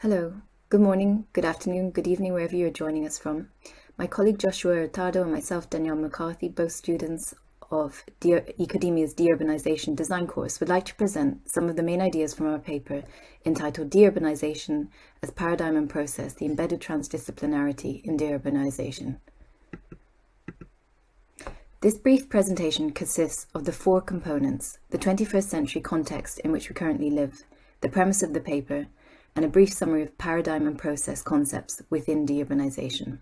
Hello, good morning, good afternoon, good evening, wherever you're joining us from. My colleague Joshua Hurtado and myself, Danielle McCarthy, both students of Ecademia's Deurbanization Design course, would like to present some of the main ideas from our paper entitled Deurbanization as Paradigm and Process, the Embedded Transdisciplinarity in Deurbanization. This brief presentation consists of the four components: the 21st century context in which we currently live, the premise of the paper, and a brief summary of paradigm and process concepts within deurbanization.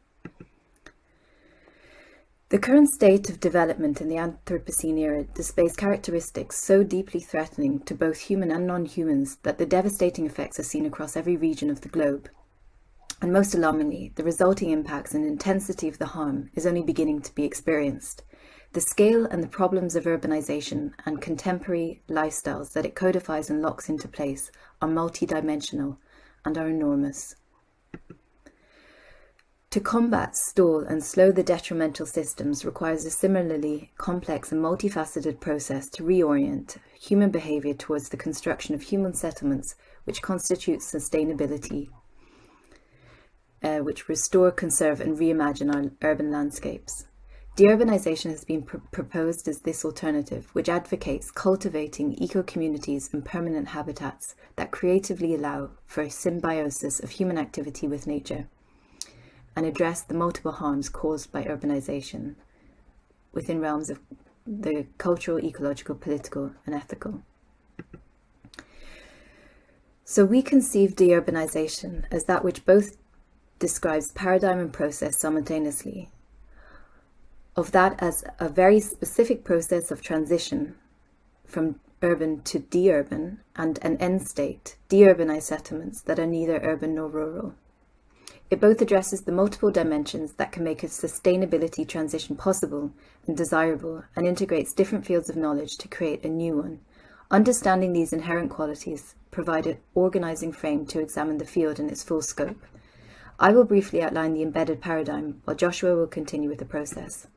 The current state of development in the Anthropocene era displays characteristics so deeply threatening to both human and non-humans that the devastating effects are seen across every region of the globe. And most alarmingly, the resulting impacts and intensity of the harm is only beginning to be experienced. The scale and the problems of urbanization and contemporary lifestyles that it codifies and locks into place are multidimensional and are enormous. To combat, stall, and slow the detrimental systems requires a similarly complex and multifaceted process to reorient human behavior towards the construction of human settlements which constitute sustainability, which restore, conserve, and reimagine our urban landscapes. Deurbanization has been proposed as this alternative, which advocates cultivating eco-communities and permanent habitats that creatively allow for a symbiosis of human activity with nature and address the multiple harms caused by urbanization within realms of the cultural, ecological, political, and ethical. So we conceive deurbanization as that which both describes paradigm and process simultaneously, of that as a very specific process of transition from urban to deurban, and an end state, deurbanized settlements that are neither urban nor rural. It both addresses the multiple dimensions that can make a sustainability transition possible and desirable, and integrates different fields of knowledge to create a new one. Understanding these inherent qualities provide an organizing frame to examine the field in its full scope. I will briefly outline the embedded paradigm, while Joshua will continue with the process.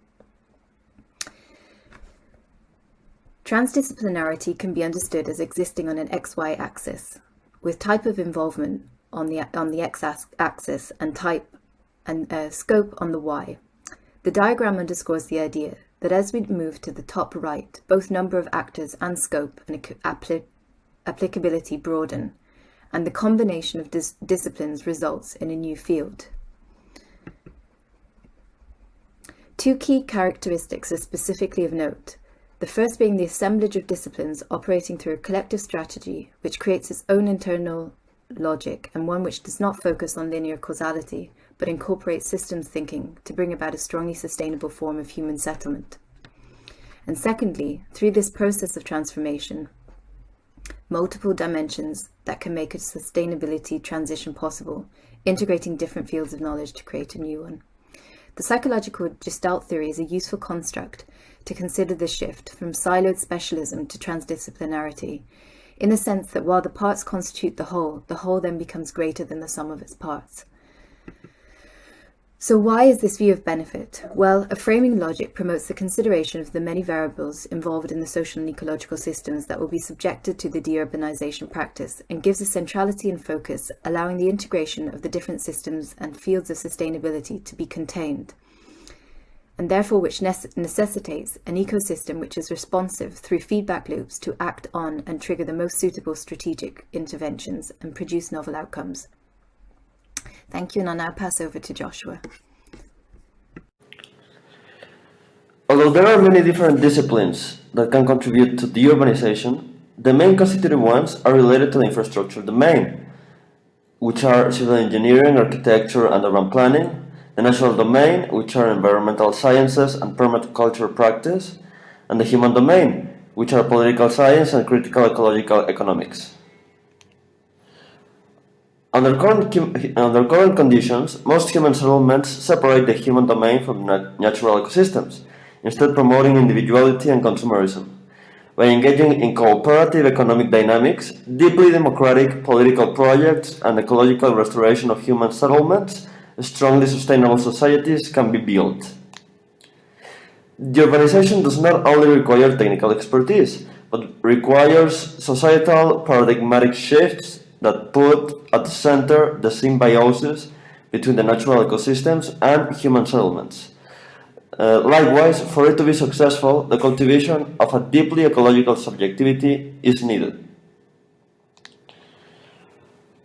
Transdisciplinarity can be understood as existing on an XY axis, with type of involvement on the x-axis and type and scope on the y. The diagram underscores the idea that as we move to the top right, both number of actors and scope and applicability broaden, and the combination of disciplines results in a new field. Two key characteristics are specifically of note. The first being the assemblage of disciplines operating through a collective strategy which creates its own internal logic, and one which does not focus on linear causality, but incorporates systems thinking to bring about a strongly sustainable form of human settlement. And secondly, through this process of transformation, multiple dimensions that can make a sustainability transition possible, integrating different fields of knowledge to create a new one. The psychological Gestalt theory is a useful construct to consider the shift from siloed specialism to transdisciplinarity, in the sense that while the parts constitute the whole then becomes greater than the sum of its parts. So why is this view of benefit? Well, a framing logic promotes the consideration of the many variables involved in the social and ecological systems that will be subjected to the deurbanization practice, and gives a centrality and focus, allowing the integration of the different systems and fields of sustainability to be contained, and therefore which necessitates an ecosystem which is responsive through feedback loops to act on and trigger the most suitable strategic interventions and produce novel outcomes. Thank you, and I'll now pass over to Joshua. Although there are many different disciplines that can contribute to deurbanization, the main constitutive ones are related to the infrastructure domain, which are civil engineering, architecture, and urban planning, the natural domain, which are environmental sciences and permaculture practice, and the human domain, which are political science and critical ecological economics. Under current conditions, most human settlements separate the human domain from natural ecosystems, instead promoting individuality and consumerism. By engaging in cooperative economic dynamics, deeply democratic political projects, and ecological restoration of human settlements, strongly sustainable societies can be built. Urbanization does not only require technical expertise, but requires societal paradigmatic shifts that put at the center the symbiosis between the natural ecosystems and human settlements. Likewise, for it to be successful, the cultivation of a deeply ecological subjectivity is needed.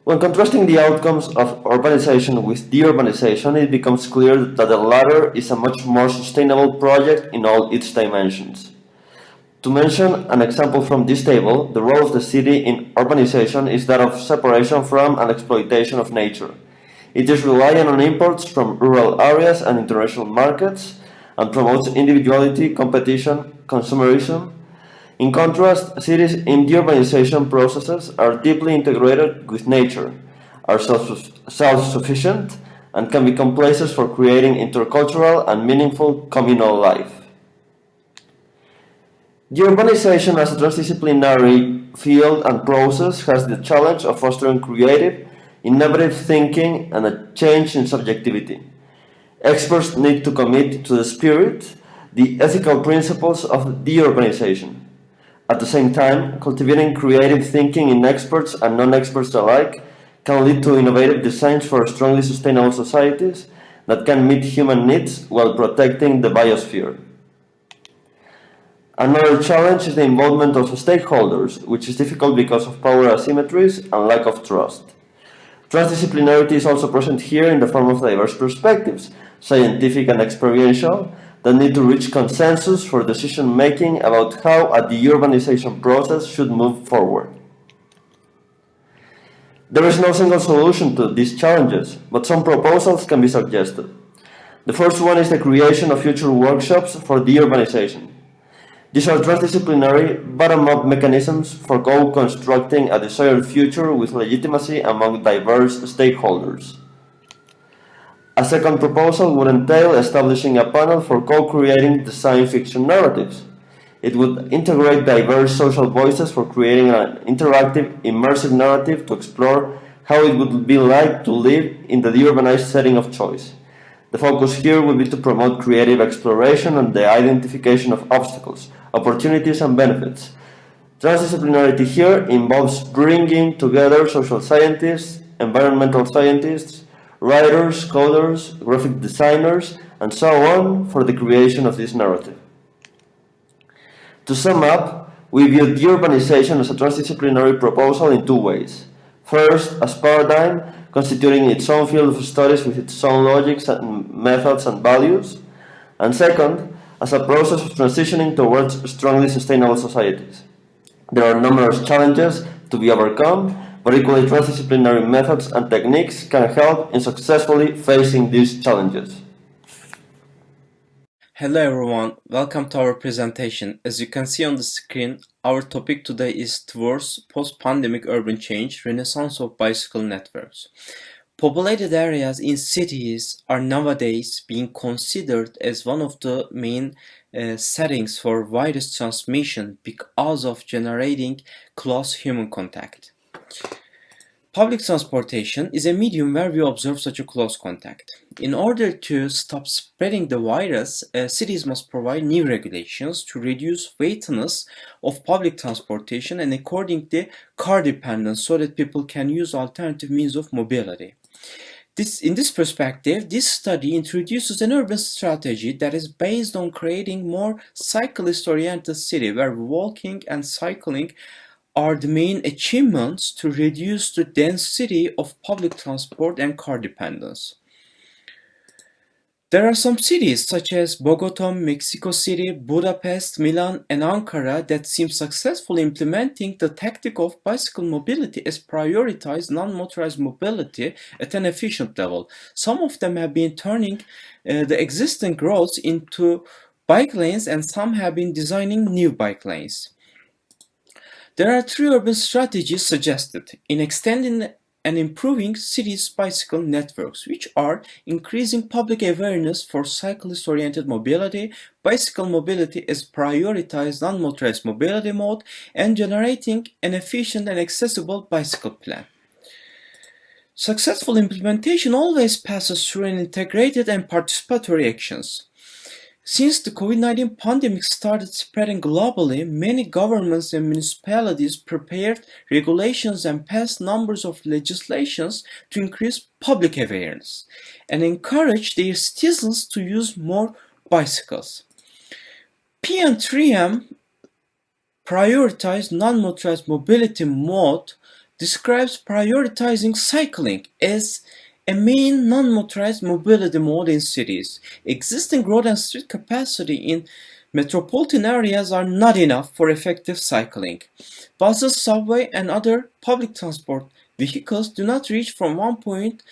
When contrasting the outcomes of urbanization with deurbanization, it becomes clear that the latter is a much more sustainable project in all its dimensions. To mention an example from this table, the role of the city in urbanization is that of separation from and exploitation of nature. It is reliant on imports from rural areas and international markets and promotes individuality, competition, consumerism. In contrast, cities in deurbanization processes are deeply integrated with nature, are self-sufficient, and can become places for creating intercultural and meaningful communal life. Urbanization as a transdisciplinary field and process has the challenge of fostering creative, innovative thinking and a change in subjectivity. Experts need to commit to the spirit, the ethical principles of deurbanization. At the same time, cultivating creative thinking in experts and non-experts alike can lead to innovative designs for strongly sustainable societies that can meet human needs while protecting the biosphere. Another challenge is the involvement of stakeholders, which is difficult because of power asymmetries and lack of trust. Transdisciplinarity is also present here in the form of diverse perspectives, scientific and experiential, that need to reach consensus for decision making about how a deurbanization process should move forward. There is no single solution to these challenges, but some proposals can be suggested. The first one is the creation of future workshops for deurbanization. These are transdisciplinary, bottom-up mechanisms for co-constructing a desired future with legitimacy among diverse stakeholders. A second proposal would entail establishing a panel for co-creating design fiction narratives. It would integrate diverse social voices for creating an interactive, immersive narrative to explore how it would be like to live in the deurbanized setting of choice. The focus here will be to promote creative exploration and the identification of obstacles, opportunities, and benefits. Transdisciplinarity here involves bringing together social scientists, environmental scientists, writers, coders, graphic designers, and so on for the creation of this narrative. To sum up, we view deurbanization as a transdisciplinary proposal in two ways. First, as paradigm, constituting its own field of studies with its own logics and methods and values. And second, as a process of transitioning towards strongly sustainable societies. There are numerous challenges to be overcome, but equally transdisciplinary methods and techniques can help in successfully facing these challenges. Hello everyone, welcome to our presentation. As you can see on the screen, our topic today is towards post-pandemic urban change, renaissance of bicycle networks. Populated areas in cities are nowadays being considered as one of the main settings for virus transmission because of generating close human contact. Public transportation is a medium where we observe such a close contact. In order to stop spreading the virus, cities must provide new regulations to reduce weightiness of public transportation and accordingly car dependence so that people can use alternative means of mobility. In this perspective, this study introduces an urban strategy that is based on creating more cyclist-oriented city where walking and cycling are the main achievements to reduce the density of public transport and car dependence. There are some cities such as Bogota, Mexico City, Budapest, Milan, and Ankara that seem successfully implementing the tactic of bicycle mobility as prioritized non-motorized mobility at an efficient level. Some of them have been turning the existing roads into bike lanes and some have been designing new bike lanes. There are three urban strategies suggested in extending and improving cities' bicycle networks, which are increasing public awareness for cyclist-oriented mobility, bicycle mobility as prioritized non-motorized mobility mode, and generating an efficient and accessible bicycle plan. Successful implementation always passes through an integrated and participatory actions. Since the COVID-19 pandemic started spreading globally, many governments and municipalities prepared regulations and passed numbers of legislations to increase public awareness and encourage their citizens to use more bicycles. P and 3M Prioritized non-motorized mobility mode describes prioritizing cycling as a main non-motorized mobility mode in cities. Existing road and street capacity in metropolitan areas are not enough for effective cycling. Buses, subway, and other public transport vehicles do not reach from one point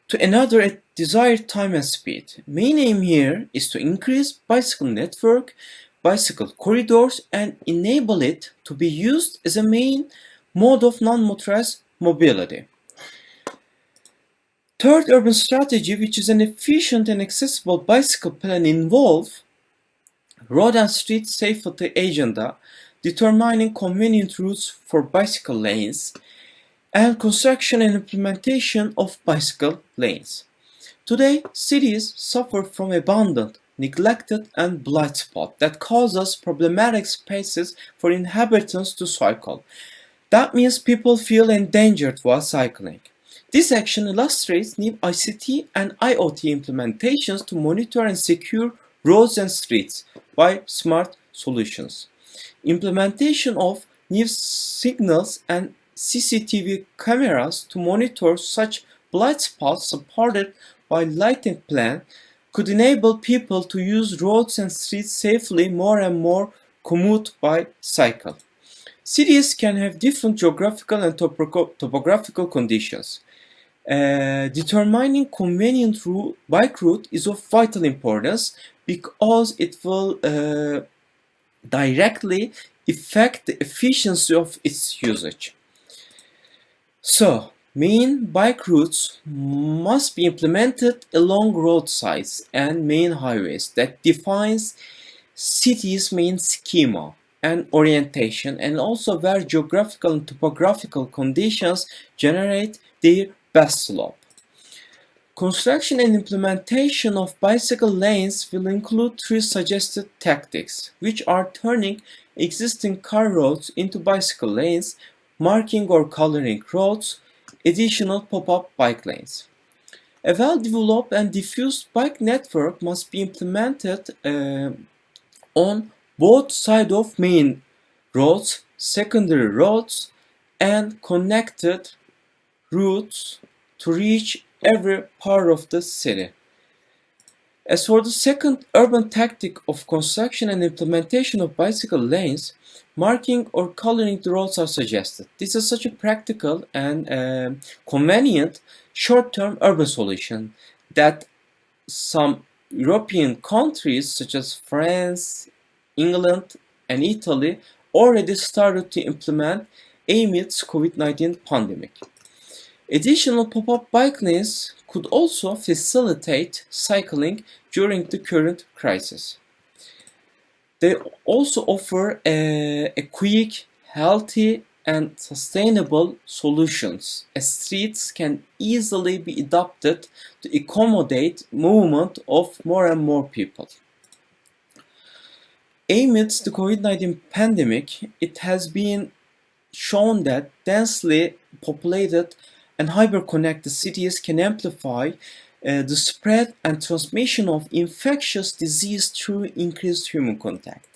to another at desired time and speed. Main aim here is to increase bicycle network, bicycle corridors, and enable it to be used as a main mode of non-motorized mobility. Third urban strategy, which is an efficient and accessible bicycle plan, involves road and street safety agenda, determining convenient routes for bicycle lanes, and construction and implementation of bicycle lanes. Today, cities suffer from abandoned, neglected, and blind spots that causes problematic spaces for inhabitants to cycle. That means people feel endangered while cycling. This action illustrates new ICT and IoT implementations to monitor and secure roads and streets by smart solutions. Implementation of new signals and CCTV cameras to monitor such blind spots supported by lighting plan could enable people to use roads and streets safely more and more commute by cycle. Cities can have different geographical and topographical conditions. Determining convenient bike route is of vital importance because it will directly affect the efficiency of its usage. So, main bike routes must be implemented along roadsides and main highways that defines city's main schema and orientation, and also where geographical and topographical conditions generate their best slope. Construction and implementation of bicycle lanes will include three suggested tactics, which are turning existing car roads into bicycle lanes, marking or coloring roads, additional pop-up bike lanes. A well-developed and diffused bike network must be implemented on both sides of main roads, secondary roads, and connected routes to reach every part of the city. As for the second urban tactic of construction and implementation of bicycle lanes, marking or coloring the roads are suggested. This is such a practical and convenient short-term urban solution that some European countries such as France, England, and Italy already started to implement amidst COVID-19 pandemic. Additional pop-up bike lanes could also facilitate cycling during the current crisis. They also offer a quick, healthy, and sustainable solutions, as streets can easily be adapted to accommodate movement of more and more people. Amidst the COVID-19 pandemic, it has been shown that densely populated and hyper-connected cities can amplify the spread and transmission of infectious disease through increased human contact.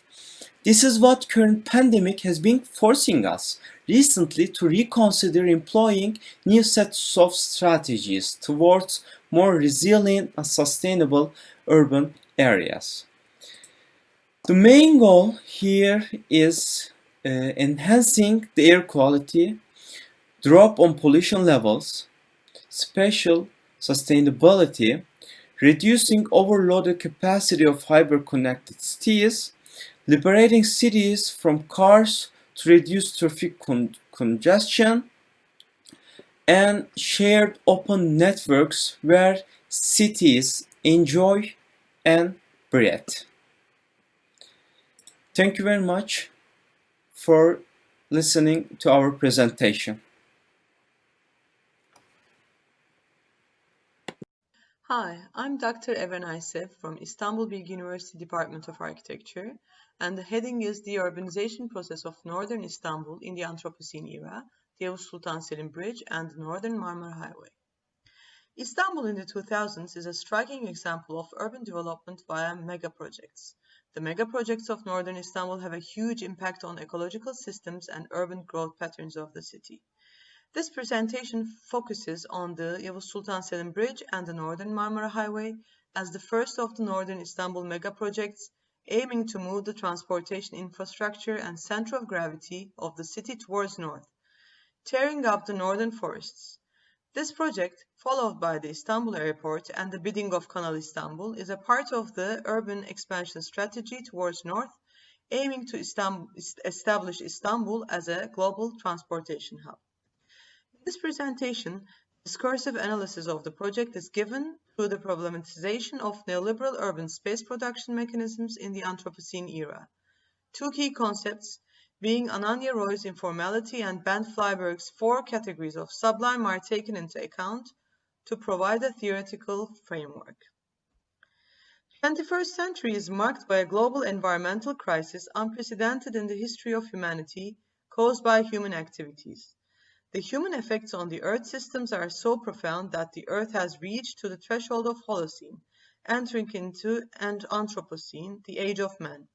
This is what current pandemic has been forcing us recently to reconsider employing new sets of strategies towards more resilient and sustainable urban areas. The main goal here is enhancing the air quality, drop on pollution levels, spatial sustainability, reducing overloaded capacity of hyper-connected cities, liberating cities from cars to reduce traffic congestion, and shared open networks where cities enjoy and breathe. Thank you very much for listening to our presentation. Hi, I'm Dr. Even Aysef from Istanbul Bilgi University Department of Architecture, and the heading is the urbanization process of northern Istanbul in the Anthropocene era, the Yavuz Sultan Selim Bridge, and the Northern Marmara Highway. Istanbul in the 2000s is a striking example of urban development via mega projects. The mega projects of northern Istanbul have a huge impact on ecological systems and urban growth patterns of the city. This presentation focuses on the Yavuz Sultan Selim Bridge and the Northern Marmara Highway as the first of the northern Istanbul megaprojects, aiming to move the transportation infrastructure and center of gravity of the city towards north, tearing up the northern forests. This project, followed by the Istanbul Airport and the bidding of Kanal Istanbul, is a part of the urban expansion strategy towards north, aiming to establish Istanbul as a global transportation hub. In this presentation, discursive analysis of the project is given through the problematization of neoliberal urban space production mechanisms in the Anthropocene era. Two key concepts, being Ananya Roy's informality and Ben Flyberg's four categories of sublime, are taken into account to provide a theoretical framework. The 21st century is marked by a global environmental crisis unprecedented in the history of humanity, caused by human activities. The human effects on the Earth systems are so profound that the Earth has reached to the threshold of Holocene, entering into an Anthropocene, the age of man.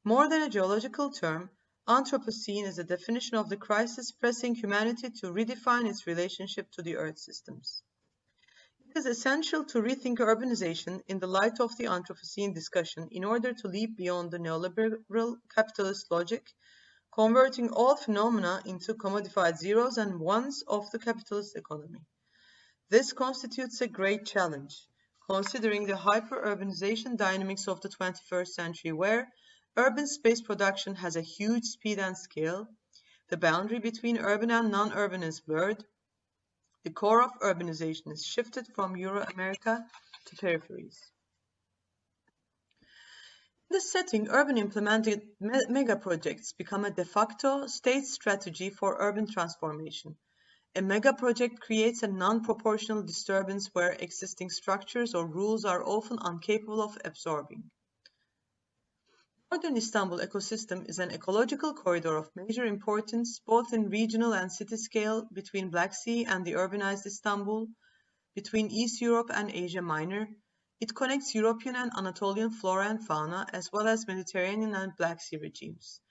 More than a geological term, Anthropocene is a definition of the crisis pressing humanity to redefine its relationship to the Earth systems. It is essential to rethink urbanization in the light of the Anthropocene discussion in order to leap beyond the neoliberal capitalist logic, converting all phenomena into commodified zeros and ones of the capitalist economy. This constitutes a great challenge, considering the hyper-urbanization dynamics of the 21st century, where urban space production has a huge speed and scale, the boundary between urban and non-urban is blurred, the core of urbanization is shifted from Euro-America to peripheries. In this setting, urban implemented megaprojects become a de facto state strategy for urban transformation. A megaproject creates a non-proportional disturbance where existing structures or rules are often incapable of absorbing. Northern Istanbul ecosystem is an ecological corridor of major importance both in regional and city scale between Black Sea and the urbanized Istanbul, between East Europe and Asia Minor. It connects European and Anatolian flora and fauna as well as Mediterranean and Black Sea regimes.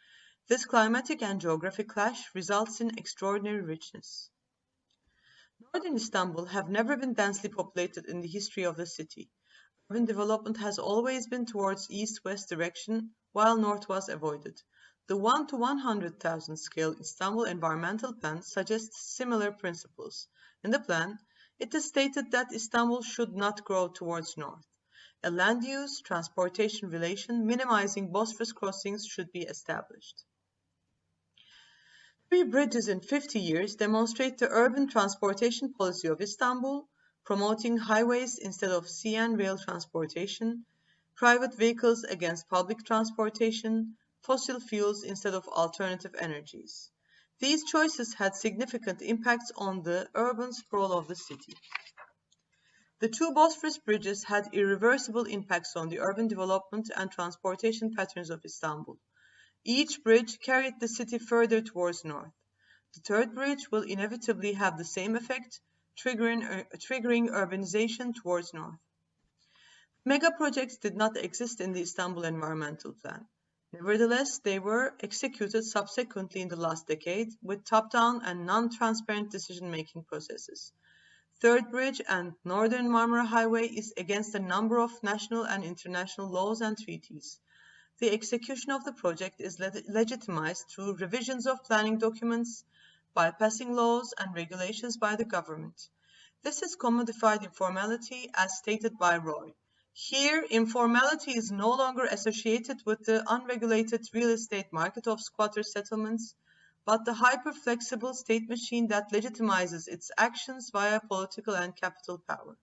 This climatic and geographic clash results in extraordinary richness. Northern Istanbul have never been densely populated in the history of the city. Urban development has always been towards east-west direction, while north was avoided. The 1 to 100,000 scale Istanbul Environmental Plan suggests similar principles. In the plan, it is stated that Istanbul should not grow towards north. A land use transportation relation minimizing Bosphorus crossings should be established. 3 bridges in 50 years demonstrate the urban transportation policy of Istanbul, promoting highways instead of sea and rail transportation, private vehicles against public transportation, fossil fuels instead of alternative energies. These choices had significant impacts on the urban sprawl of the city. The 2 Bosphorus bridges had irreversible impacts on the urban development and transportation patterns of Istanbul. Each bridge carried the city further towards north. The 3rd bridge will inevitably have the same effect, triggering urbanization towards north. Mega projects did not exist in the Istanbul Environmental Plan. Nevertheless, they were executed subsequently in the last decade with top-down and non-transparent decision-making processes. 3rd Bridge and Northern Marmara Highway is against a number of national and international laws and treaties. The execution of the project is legitimized through revisions of planning documents, bypassing laws and regulations by the government. This is commodified informality as stated by Roy. Here, informality is no longer associated with the unregulated real estate market of squatter settlements, but the hyper-flexible state machine that legitimizes its actions via political and capital power.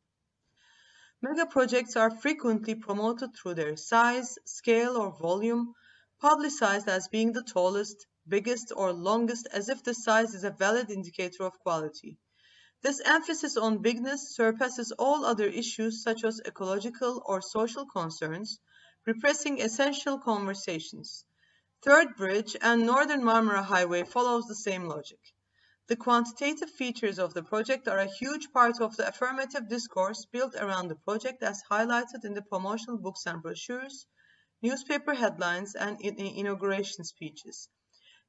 Mega projects are frequently promoted through their size, scale, or volume, publicized as being the tallest, biggest, or longest, as if the size is a valid indicator of quality. This emphasis on bigness surpasses all other issues such as ecological or social concerns, repressing essential conversations. Third Bridge and Northern Marmara Highway follows the same logic. The quantitative features of the project are a huge part of the affirmative discourse built around the project as highlighted in the promotional books and brochures, newspaper headlines, and inauguration speeches.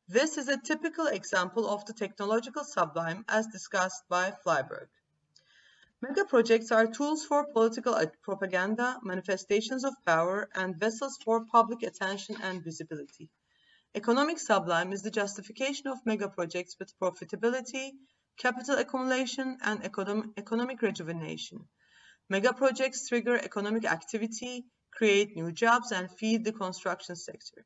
This is a typical example of the technological sublime as discussed by Flyberg. Mega projects are tools for political propaganda, manifestations of power, and vessels for public attention and visibility. Economic sublime is the justification of mega projects with profitability, capital accumulation, and economic rejuvenation. Mega projects trigger economic activity, create new jobs, and feed the construction sector.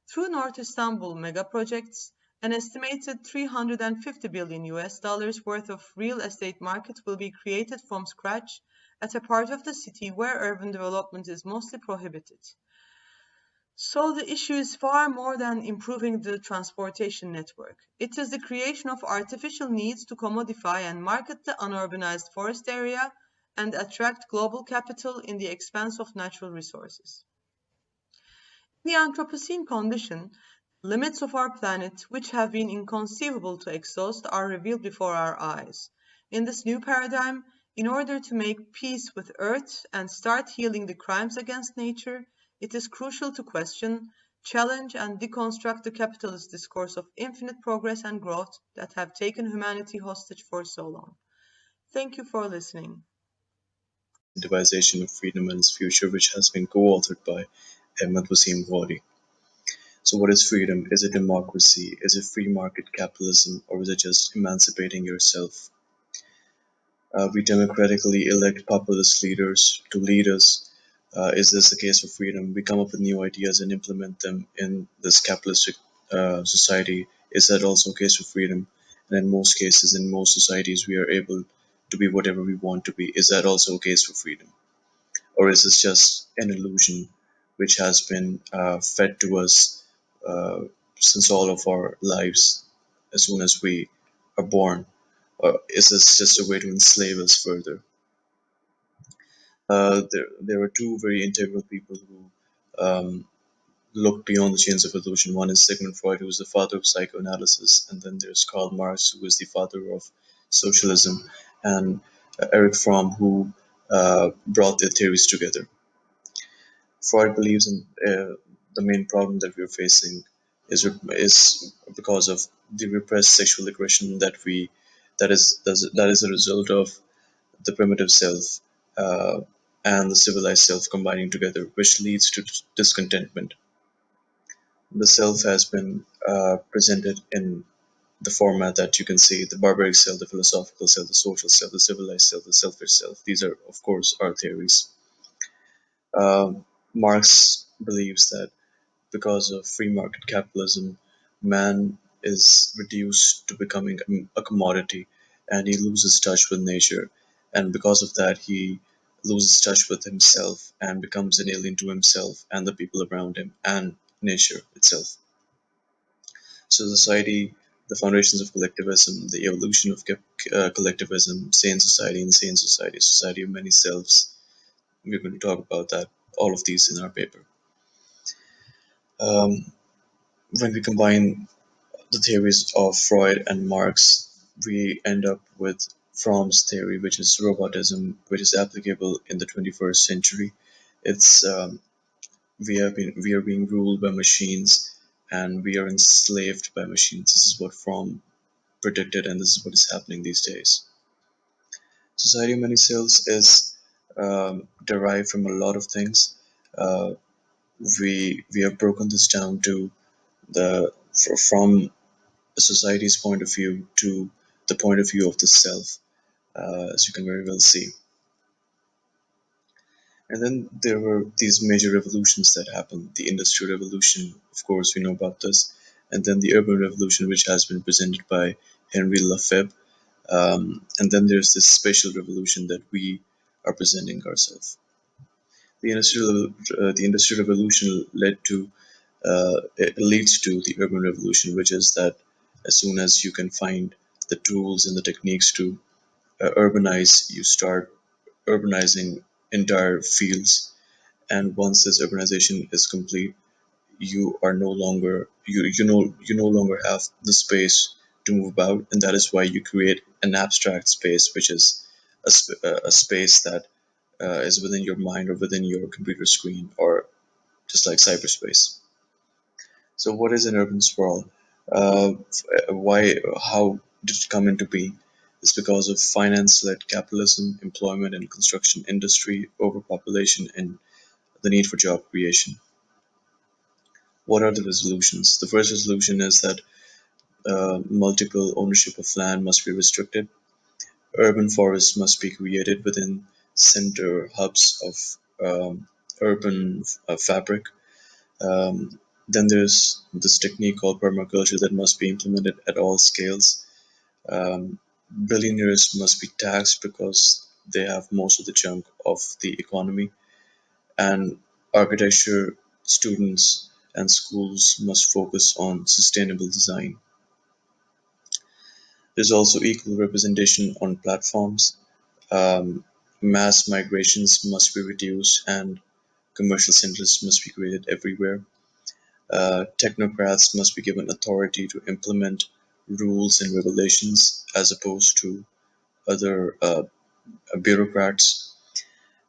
Through North Istanbul mega projects, an estimated 350 billion US dollars worth of real estate market will be created from scratch at a part of the city where urban development is mostly prohibited. So the issue is far more than improving the transportation network. It is the creation of artificial needs to commodify and market the unurbanized forest area and attract global capital in the expense of natural resources. In the Anthropocene condition, the limits of our planet, which have been inconceivable to exhaust, are revealed before our eyes. In this new paradigm, in order to make peace with Earth and start healing the crimes against nature, it is crucial to question, challenge, and deconstruct the capitalist discourse of infinite progress and growth that have taken humanity hostage for so long. Thank you for listening. Incentivization of freedom and its future, which has been co-authored by Ahmed Wasim Ghori. So what is freedom? Is it democracy? Is it free market capitalism? Or is it just emancipating yourself? We democratically elect populist leaders to lead us. Is this a case of freedom? We come up with new ideas and implement them in this capitalistic society. Is that also a case of freedom? And in most cases, in most societies, we are able to be whatever we want to be. Is that also a case for freedom? Or is this just an illusion which has been fed to us uh, since all of our lives as soon as we are born? Or is this just a way to enslave us further? There are two very integral people who look beyond the chains of illusion. One is Sigmund Freud, who is the father of psychoanalysis, and then there's Karl Marx, who is the father of socialism, and Erich Fromm, who brought their theories together. Freud believes in the main problem that we are facing is because of the repressed sexual aggression that is a result of the primitive self and the civilized self combining together, which leads to discontentment. The self has been presented in the format that you can see: the barbaric self, the philosophical self, the social self, the civilized self, the selfish self. These are, of course, our theories. Marx believes that because of free market capitalism, man is reduced to becoming a commodity, and he loses touch with nature. And because of that, he loses touch with himself and becomes an alien to himself and the people around him and nature itself. So, society, the foundations of collectivism, the evolution of collectivism, sane society, insane society, society of many selves. We're going to talk about that, all of these in our paper. Um, when we combine the theories of Freud and Marx, we end up with Fromm's theory, which is robotism, which is applicable in the 21st century. It's we are being ruled by machines, and we are enslaved by machines. This is what Fromm predicted, and this is what is happening these days. Society of many cells is derived from a lot of things. Uh, we have broken this down to the from a society's point of view to the point of view of the self, as you can very well see. And then there were these major revolutions that happened. The Industrial Revolution, of course, we know about this, and then the Urban Revolution, which has been presented by Henry Lefebvre. And then there's this spatial revolution that we are presenting ourselves. The Industrial Revolution it leads to the Urban Revolution, which is that as soon as you can find the tools and the techniques to urbanize, you start urbanizing entire fields, and once this urbanization is complete, you are no longer you no longer have the space to move about, and that is why you create an abstract space, which is a space that is within your mind or within your computer screen, or just like cyberspace. So, what is an urban sprawl? Why? How did it come into being? It's because of finance-led capitalism, employment and construction industry, overpopulation, and the need for job creation. What are the resolutions? The first resolution is that multiple ownership of land must be restricted. Urban forests must be created within center hubs of urban fabric. Um, then there's this technique called permaculture that must be implemented at all scales. Billionaires must be taxed because they have most of the chunk of the economy, and architecture students and schools must focus on sustainable design. There's also equal representation on platforms. Mass migrations must be reduced, and commercial centers must be created everywhere. Technocrats must be given authority to implement rules and regulations as opposed to other bureaucrats.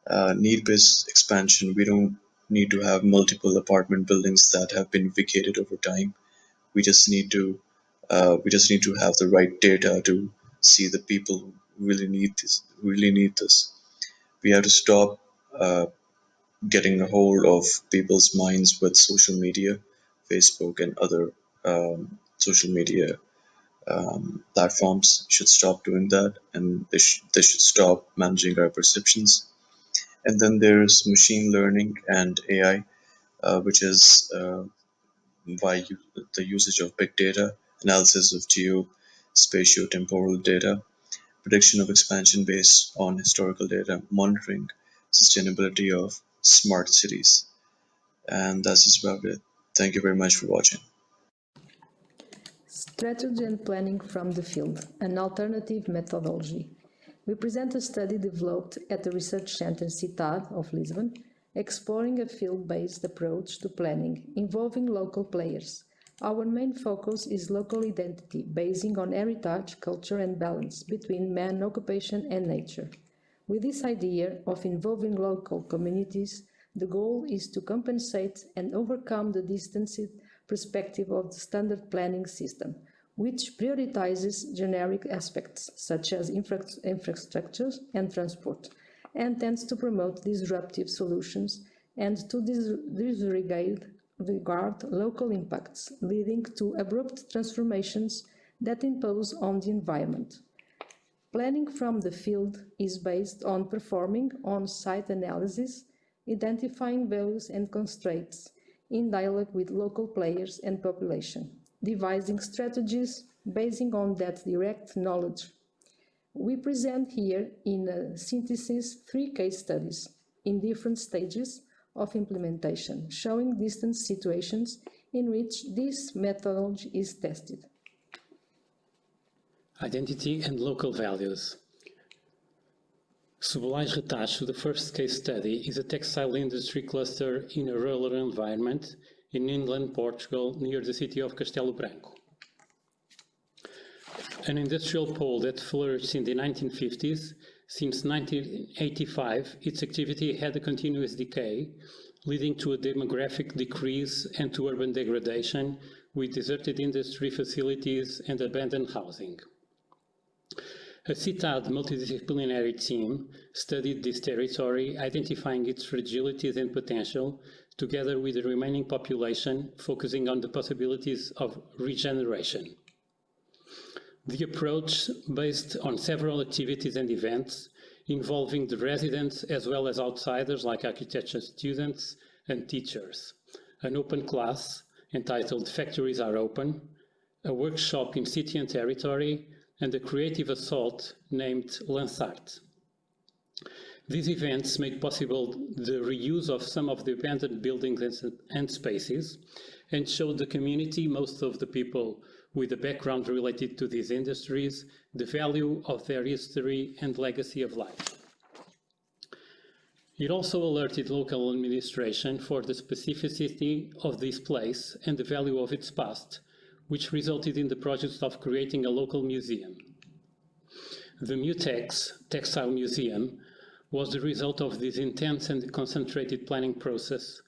Need-based expansion. We don't need to have multiple apartment buildings that have been vacated over time. We just need to have the right data to see the people who really need this. We have to stop getting a hold of people's minds with social media, Facebook and other social media platforms should stop doing that, and they should stop managing our perceptions. And then there's machine learning and AI, which is by the usage of big data, analysis of spatio-temporal data, prediction of expansion based on historical data, monitoring sustainability of smart cities. And that's just about it. Thank you very much for watching. Strategy and Planning from the Field, an Alternative Methodology. We present a study developed at the Research Centre CITAD of Lisbon, exploring a field-based approach to planning involving local players. Our main focus is local identity, basing on heritage, culture and balance between man, occupation and nature. With this idea of involving local communities, the goal is to compensate and overcome the distanced perspective of the standard planning system, which prioritizes generic aspects such as infrastructure and transport, and tends to promote disruptive solutions and to disregard local impacts, leading to abrupt transformations that impose on the environment. Planning from the field is based on performing on-site analysis, identifying values and constraints in dialogue with local players and population, devising strategies basing on that direct knowledge. We present here in a synthesis 3 case studies in different stages of implementation, showing distant situations in which this methodology is tested. Identity and local values. Sobolais Retacho, the first case study, is a textile industry cluster in a rural environment in inland Portugal near the city of Castelo Branco. An industrial pole that flourished in the 1950s, since 1985 its activity had a continuous decay, leading to a demographic decrease and to urban degradation with deserted industry facilities and abandoned housing. A CITAD multidisciplinary team studied this territory, identifying its fragilities and potential, together with the remaining population, focusing on the possibilities of regeneration. The approach, based on several activities and events, involving the residents as well as outsiders like architecture students and teachers, an open class entitled Factories Are Open, a workshop in city and territory, and a creative assault named Lançart. These events made possible the reuse of some of the abandoned buildings and spaces, and showed the community, most of the people with a background related to these industries, the value of their history and legacy of life. It also alerted local administration for the specificity of this place and the value of its past, which resulted in the project of creating a local museum. The Mutex Textile Museum was the result of this intense and concentrated planning process.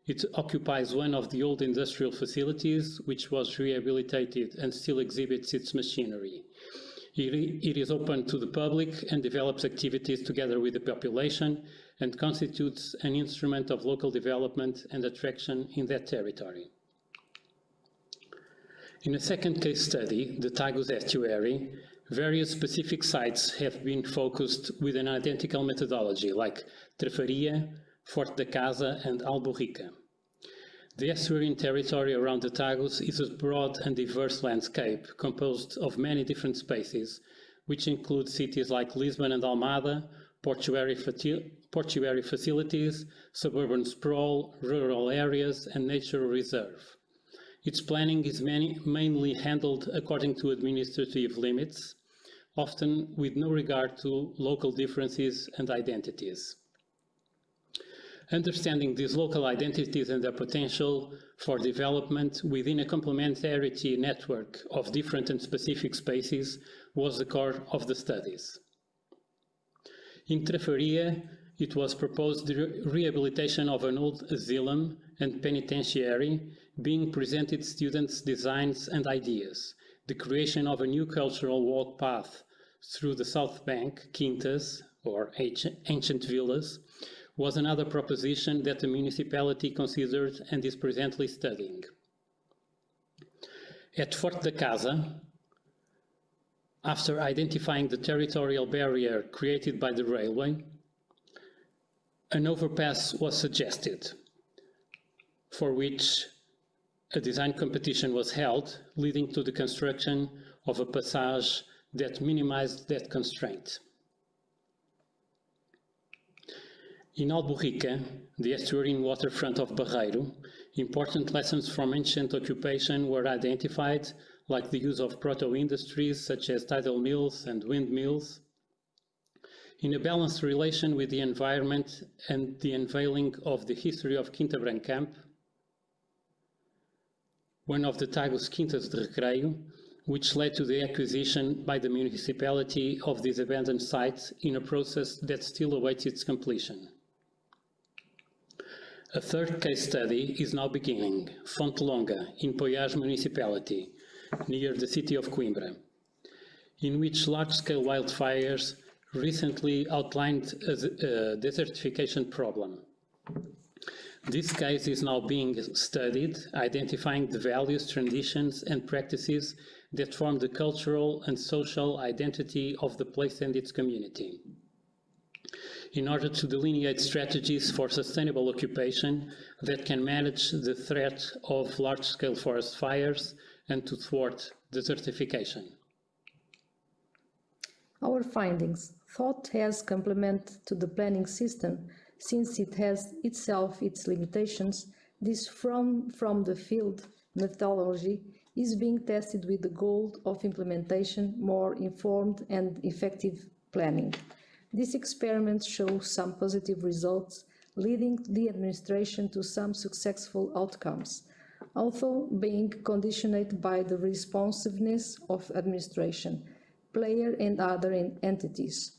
It occupies one of the old industrial facilities, which was rehabilitated and still exhibits its machinery. It is open to the public and develops activities together with the population and constitutes an instrument of local development and attraction in that territory. In a second case study, the Tagus estuary, various specific sites have been focused with an identical methodology, like Trafaria, Forte da Casa, and Alborrica. The estuarine territory around the Tagus is a broad and diverse landscape composed of many different spaces, which include cities like Lisbon and Almada, portuary facilities, suburban sprawl, rural areas, and nature reserve. Its planning is mainly handled according to administrative limits, often with no regard to local differences and identities. Understanding these local identities and their potential for development within a complementarity network of different and specific spaces was the core of the studies. In Trafaria, it was proposed the rehabilitation of an old asylum and penitentiary, being presented students' designs and ideas, the creation of a new cultural walk path through the South Bank, Quintas, or ancient villas, was another proposition that the municipality considered and is presently studying. At Forte da Casa, after identifying the territorial barrier created by the railway, an overpass was suggested, for which a design competition was held, leading to the construction of a passage that minimized that constraint. In Alborrica, the estuarine waterfront of Barreiro, important lessons from ancient occupation were identified, like the use of proto-industries such as tidal mills and windmills, in a balanced relation with the environment and the unveiling of the history of Quinta Brancamp, one of the Tagus Quintas de Recreio, which led to the acquisition by the municipality of these abandoned sites in a process that still awaits its completion. A third case study is now beginning, Fonte Longa, in Poiás municipality, near the city of Coimbra, in which large-scale wildfires recently outlined a desertification problem. This case is now being studied, identifying the values, traditions, and practices that form the cultural and social identity of the place and its community, in order to delineate strategies for sustainable occupation that can manage the threat of large-scale forest fires and to thwart desertification. Our findings. Thought has complement to the planning system, since it has itself its limitations. This from the field methodology is being tested with the goal of implementation, more informed and effective planning. These experiments show some positive results, leading the administration to some successful outcomes, although being conditioned by the responsiveness of administration, player and other entities.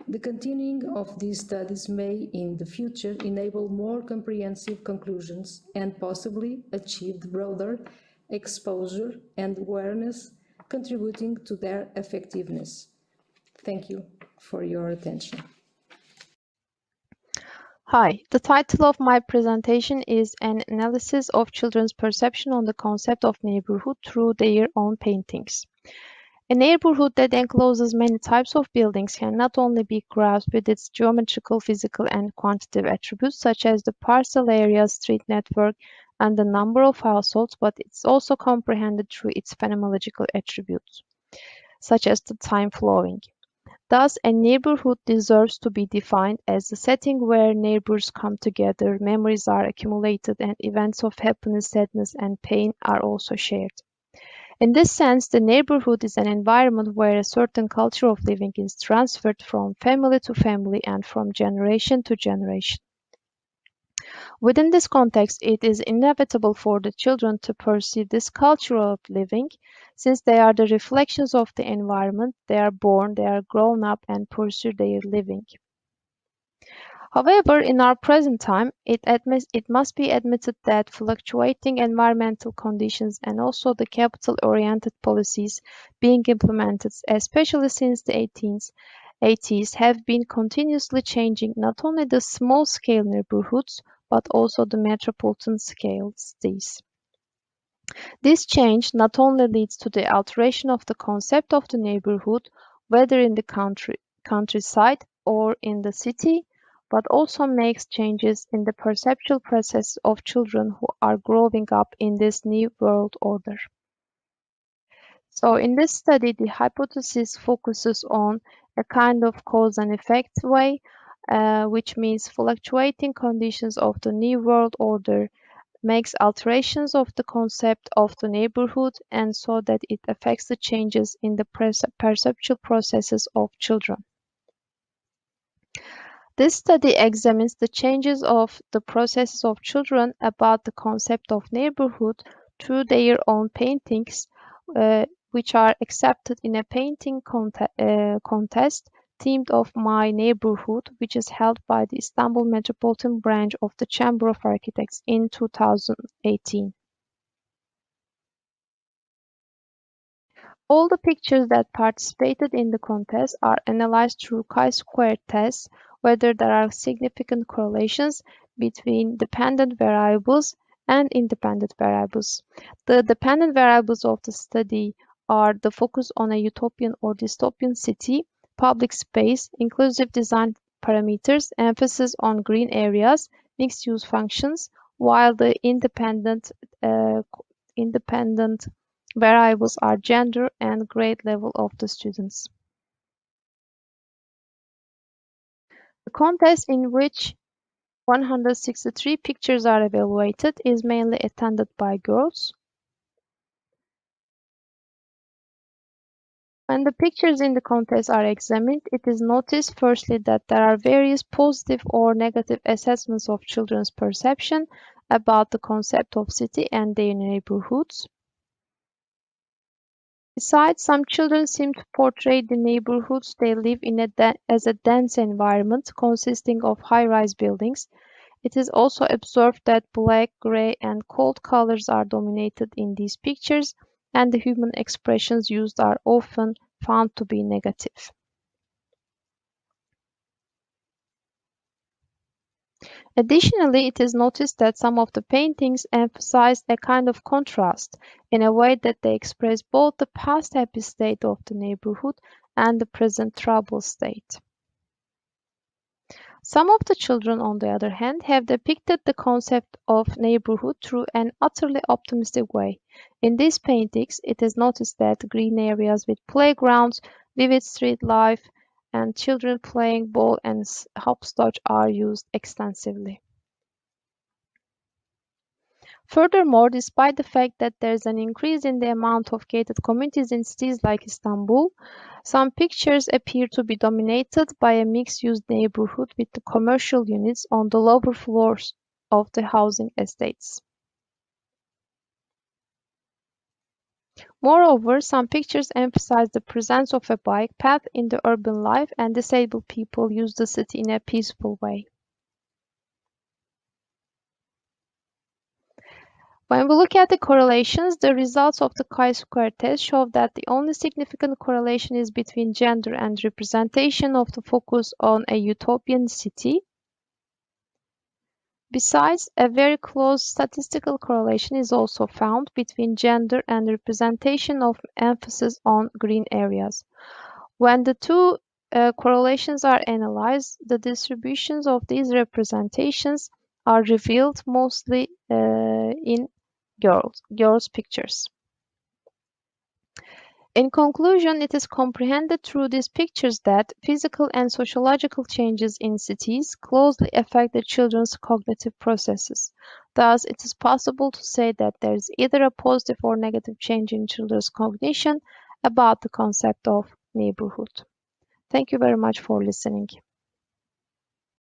The continuing of these studies may, in the future, enable more comprehensive conclusions and possibly achieve broader exposure and awareness, contributing to their effectiveness. Thank you for your attention. Hi, the title of my presentation is An Analysis of Children's Perception on the Concept of Neighborhood Through Their Own Paintings. A neighborhood that encloses many types of buildings can not only be grasped with its geometrical, physical, and quantitative attributes such as the parcel area, street network, and the number of households, but it's also comprehended through its phenomenological attributes, such as the time flowing. Thus, a neighborhood deserves to be defined as a setting where neighbors come together, memories are accumulated, and events of happiness, sadness, and pain are also shared. In this sense, the neighborhood is an environment where a certain culture of living is transferred from family to family and from generation to generation. Within this context, it is inevitable for the children to perceive this culture of living, since they are the reflections of the environment, they are born, they are grown up, and pursue their living. However, in our present time, it must be admitted that fluctuating environmental conditions and also the capital-oriented policies being implemented, especially since the 80s, have been continuously changing not only the small-scale neighborhoods, but also the metropolitan scale cities. This change not only leads to the alteration of the concept of the neighborhood, whether in the countryside or in the city, but also makes changes in the perceptual process of children who are growing up in this new world order. So in this study, the hypothesis focuses on a kind of cause and effect way, which means fluctuating conditions of the new world order makes alterations of the concept of the neighborhood, and so that it affects the changes in the perceptual processes of children. This study examines the changes of the processes of children about the concept of neighborhood through their own paintings, which are accepted in a painting contest themed of My Neighborhood, which is held by the Istanbul Metropolitan Branch of the Chamber of Architects in 2018. All the pictures that participated in the contest are analyzed through chi-square tests, whether there are significant correlations between dependent variables and independent variables. The dependent variables of the study are the focus on a utopian or dystopian city, public space, inclusive design parameters, emphasis on green areas, mixed-use functions, while the independent variables are gender and grade level of the students. The contest, in which 163 pictures are evaluated, is mainly attended by girls. When the pictures in the contest are examined, it is noticed firstly that there are various positive or negative assessments of children's perception about the concept of city and their neighborhoods. Besides, some children seem to portray the neighborhoods they live in as a dense environment consisting of high-rise buildings. It is also observed that black, gray, and cold colors are dominated in these pictures, and the human expressions used are often found to be negative. Additionally, it is noticed that some of the paintings emphasize a kind of contrast, in a way that they express both the past happy state of the neighborhood and the present troubled state. Some of the children, on the other hand, have depicted the concept of neighborhood through an utterly optimistic way. In these paintings, it is noticed that green areas with playgrounds, vivid street life, and children playing ball and hopscotch are used extensively. Furthermore, despite the fact that there is an increase in the amount of gated communities in cities like Istanbul, some pictures appear to be dominated by a mixed-use neighborhood with the commercial units on the lower floors of the housing estates. Moreover, some pictures emphasize the presence of a bike path in the urban life, and disabled people use the city in a peaceful way. When we look at the correlations, the results of the chi-square test show that the only significant correlation is between gender and representation of the focus on a utopian city. Besides, a very close statistical correlation is also found between gender and representation of emphasis on green areas. When the two correlations are analyzed, the distributions of these representations are revealed mostly in girls' pictures. In conclusion, it is comprehended through these pictures that physical and sociological changes in cities closely affect the children's cognitive processes. Thus, it is possible to say that there is either a positive or negative change in children's cognition about the concept of neighborhood. Thank you very much for listening.